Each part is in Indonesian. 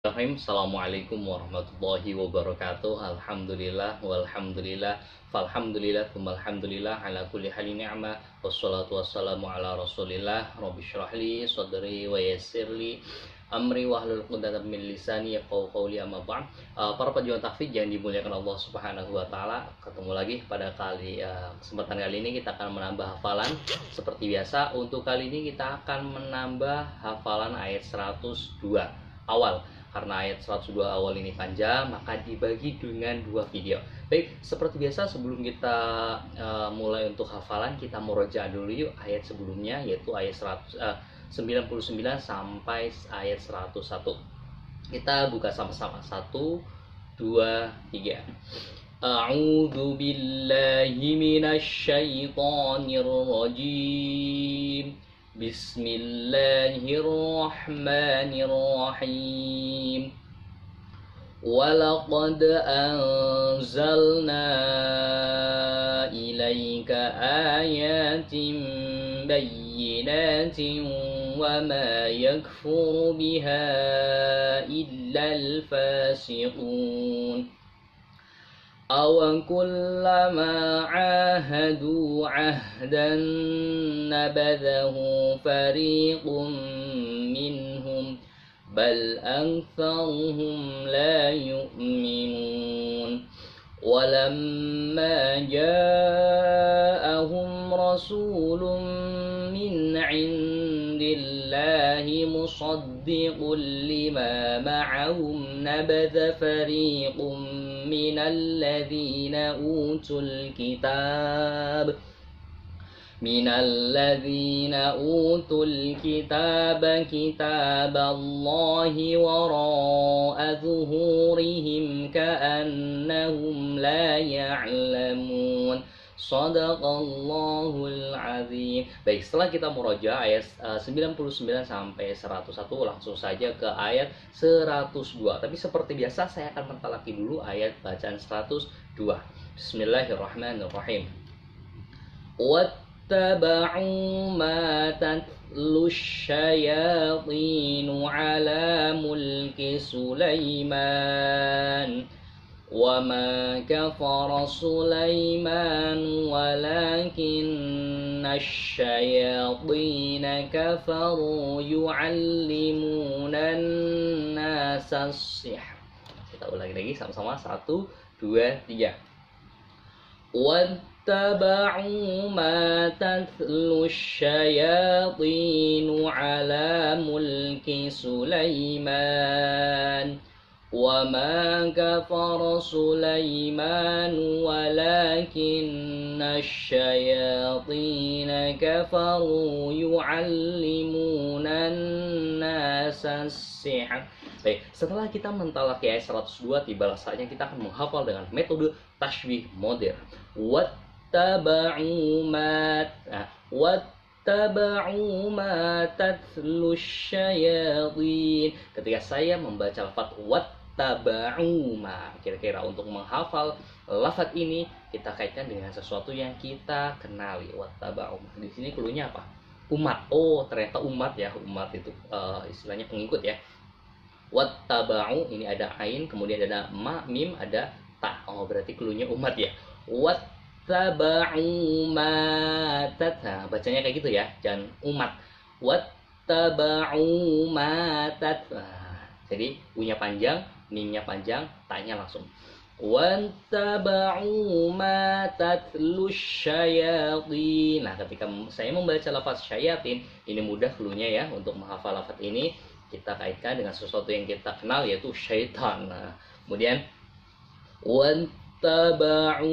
Assalamualaikum warahmatullahi wabarakatuh. Alhamdulillah walhamdulillah falhamdulillah tsummalhamdulillah ala kulli halin ni'mah wassalatu wassalamu ala rasulillah rabbi shrah li sadri wa yassir li amri wahlul 'uqdatam min lisani yafqahu qawli amma ba'd. Para pejuang tahfidz yang dimuliakan Allah Subhanahu wa taala, ketemu lagi pada kesempatan kali ini kita akan menambah hafalan. Seperti biasa, untuk kali ini kita akan menambah hafalan ayat 102 awal. Karena ayat 102 awal ini panjang, maka dibagi dengan 2 video. Baik, seperti biasa sebelum kita mulai untuk hafalan, kita murojaah dulu yuk ayat sebelumnya, yaitu ayat 99 sampai ayat 101. Kita buka sama-sama. 1, 2, 3. A'udzu billahi minasyaitonir rajim. Bismillahirrahmanirrahim. Walaqad anzalna ilaika ayatin bayyinatin wa ma yakfuru biha illal fasiqun. أَوَكُلَّمَا عَاهَدُوا عَهْدًا نَبَذَهُ فَرِيقٌ مِّنْهُمْ بَلْ أَكْثَرُهُمْ لَا يُؤْمِنُونَ وَلَمَّا جَاءَهُمْ رَسُولٌ مِّنْ عِندِ اللَّهِ مُصَدِّقٌ لِّمَا مَعَهُمْ نَبَذَ فَرِيقٌ من الذين أوتوا الكتاب كتاب الله وراء ظهورهم كأنهم لا يعلمون. Shadaqallahul azim. Baik, setelah kita murojaah ayat 99 sampai 101, langsung saja ke ayat 102. Tapi seperti biasa saya akan mentalaki dulu ayat bacaan 102. Bismillahirrahmanirrahim. Wattaba'u ma tatlu syayatinu ala mulki Sulaiman وَمَا كَفَرَ سُلَيْمَانُ وَلَكِنَّ الشَّيَاطِينَ كَفَرُوا يُعَلِّمُونَ النَّاسَ السِّحْرَ. Kita ulangi lagi sama-sama. 1, 2, 3. وَاتَّبَعُوا مَا تَتْلُو الشَّيَاطِينُ عَلَى مُلْكِ سُلَيْمَانَ وَمَا كَفَرَ سُلَيْمَانُ وَلَكِنَّ الشَّيَاطِينَ كَفَرُوا يُعَلِّمُونَ النَّاسَ السِّحْرَ. Baik, setelah kita mentalaki ayat 102, tibalah saatnya kita akan menghafal dengan metode tashbih modern. Wattaba'u ma tatlu syayatin. Ketika saya membaca lafaz wattaba'u ma, kira-kira untuk menghafal lafaz ini kita kaitkan dengan sesuatu yang kita kenali. Wattaba'u. Di sini cluenya apa? Umat. Oh, ternyata umat ya. Umat itu istilahnya pengikut ya. Wattaba'u, ini ada ain, kemudian ada ma, mim, ada ta. Oh, berarti cluenya umat ya. Wattaba'u ma tat. Nah, bacanya kayak gitu ya, jangan umat. Wattaba'u ma tat. Nah, jadi u-nya panjang, mim-nya panjang, ta-nya langsung. Wattaba'u ma tatlu syayatin. Nah, ketika saya membaca lafaz syayatin, ini mudah cluenya ya untuk menghafal lafaz ini. Kita kaitkan dengan sesuatu yang kita kenal, yaitu syaitan. Nah, kemudian wattaba'u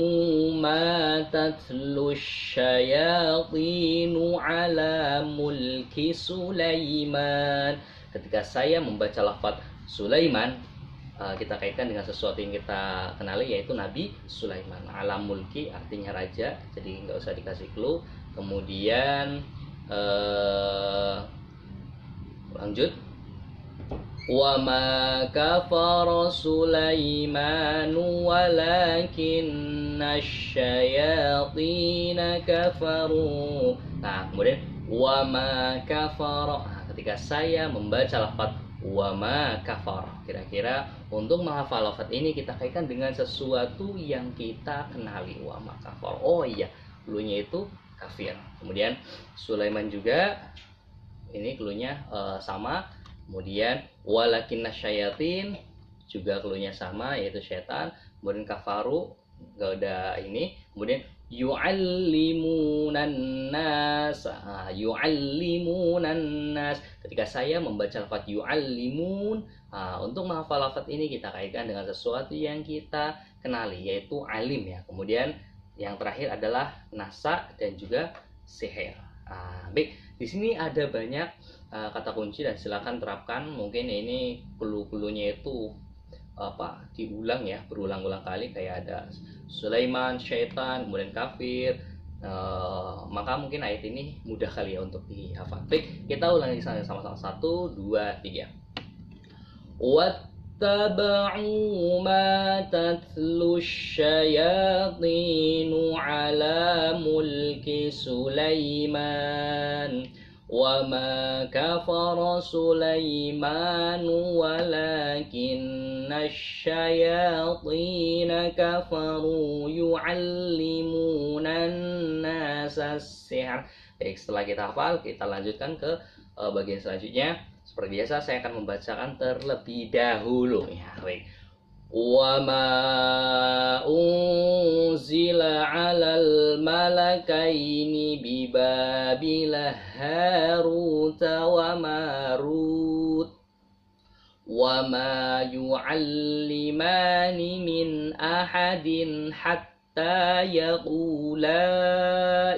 ma tatlu syayatinu ala mulki Sulaiman. Ketika saya membaca lafaz Sulaiman, kita kaitkan dengan sesuatu yang kita kenali, yaitu Nabi Sulaiman. Ala mulki artinya raja, jadi nggak usah dikasih clue. Kemudian lanjut. وَمَا كَفَرَ سُلَيْمَانُ وَلَكِنَّ الشَّيَاطِينَ كَفَرُوا. Nah, kemudian وَمَا كَفَرَ. Nah, ketika saya membaca lafaz wa ma kafar. Kira-kira untuk menghafal lafaz ini kita kaitkan dengan sesuatu yang kita kenali. Wa ma kafar. Oh iya, cluenya itu kafir. Kemudian Sulaiman juga ini cluenya sama. Kemudian walakinna syayatin juga cluenya sama, yaitu setan. Kemudian kafaru gak ada ini. Kemudian yu'allimunan nas. Yu'allimunan nas. Ketika saya membaca lafaz yu'allimun, untuk menghafal lafaz ini kita kaitkan dengan sesuatu yang kita kenali, yaitu alim ya. Kemudian yang terakhir adalah nasa dan juga sihir. Baik, di sini ada banyak kata kunci dan silakan terapkan. Mungkin ini clue-cluenya itu diulang ya, berulang-ulang kali, kayak ada Sulaiman, syaitan, kemudian kafir. Maka mungkin ayat ini mudah kali ya untuk dihafal. Baik, kita ulangi sama-sama. 1, 2, 3. Wattaba'u ma tatlu syayatinu ala mulki Sulaiman wa ma kafara Sulaimanu walakinna syayatina kafaru yu'allimunan nasa sihr. Baik, setelah kita hafal, kita lanjutkan ke bagian selanjutnya. Seperti biasa saya akan membacakan terlebih dahulu ya. Baik. Wa ma unzila 'alal malakaini bi Babila Harut wa Marut wa ma yu'allimani min ahadin hatta yaqula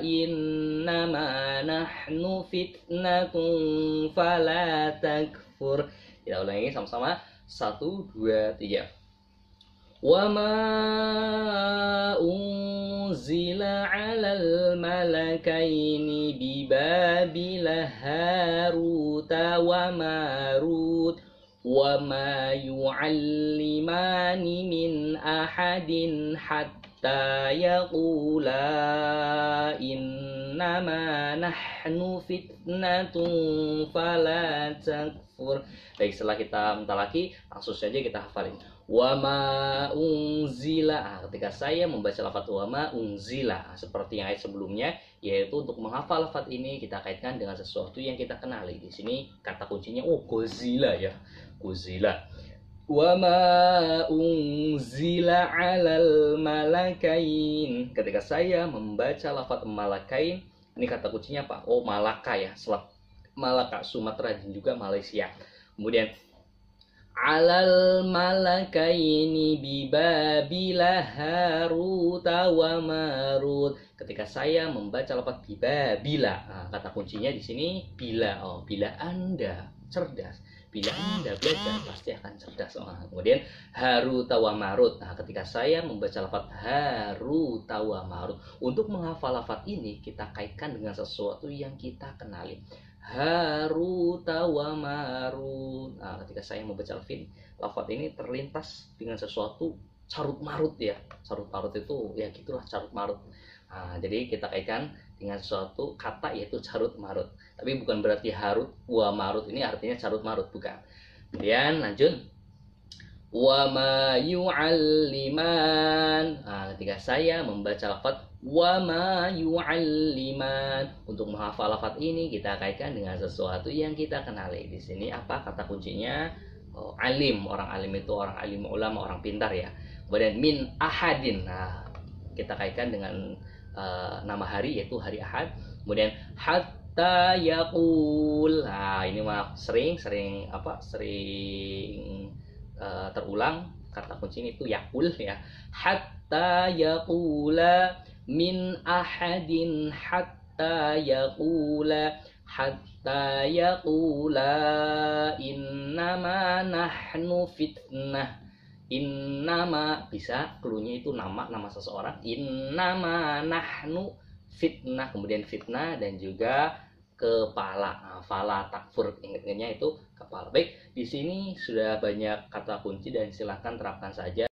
innama nahnu fitnatun fala takfur. Kita ulangi sama-sama. 1, 2, 3. Wa ma unzila 'alal malakaini bi Babila Harut wa Marut wa ma yu'allimani min ahadin hatta yaqula innama nahnu fitnatun fala takfur. Baik, setelah kita mentalaki, langsung saja kita hafalin. Wa ma unzila. Ketika saya membaca lafaz wa ma unzila, seperti yang ayat sebelumnya, yaitu untuk menghafal lafaz ini kita kaitkan dengan sesuatu yang kita kenali. Di sini kata kuncinya Godzilla ya. Godzilla. Wa ma unzila 'alal malakain. Ketika saya membaca lafaz malakain, ini kata kuncinya apa? Oh, Malaka ya. Malaka, Sumatera dan juga Malaysia. Kemudian 'alal malakaini bi Babila Harut wa Marut. Ketika saya membaca lafaz bi Babila, kata kuncinya di sini bila. Oh, bila Anda cerdas, bila Anda belajar pasti akan cerdas. Kemudian Harut wa Marut. Ketika saya membaca lafaz Harut wa Marut, untuk menghafal lafaz ini kita kaitkan dengan sesuatu yang kita kenali. Harut wa Marut. Ketika saya membaca lafaz ini terlintas dengan sesuatu carut marut ya. Carut marut itu ya gitulah, carut marut. Jadi kita kaitkan dengan sesuatu kata, yaitu carut marut. Tapi bukan berarti Harut wa Marut ini artinya carut marut, bukan. Kemudian lanjut. Wa ma yu'alliman. Ketika saya membaca lafaz wa ma yu'alliman, untuk menghafal lafaz ini kita kaitkan dengan sesuatu yang kita kenali. Di sini apa kata kuncinya? Alim. Orang alim itu orang alim, ulama, orang pintar ya. Kemudian min ahadin. Kita kaitkan dengan nama hari, yaitu hari Ahad. Kemudian hatta yaqul. Ini mah sering terulang. Kata kuncinya itu yakul ya. Hatta yaqula min ahadin hatta yaqula innama nahnu fitnah. Innama bisa cluenya itu nama seseorang. Innama nahnu fitnah, kemudian fitnah dan juga kepala. Fala takfur, ingatnya itu kepala. Baik, di sini sudah banyak kata kunci dan silakan terapkan saja.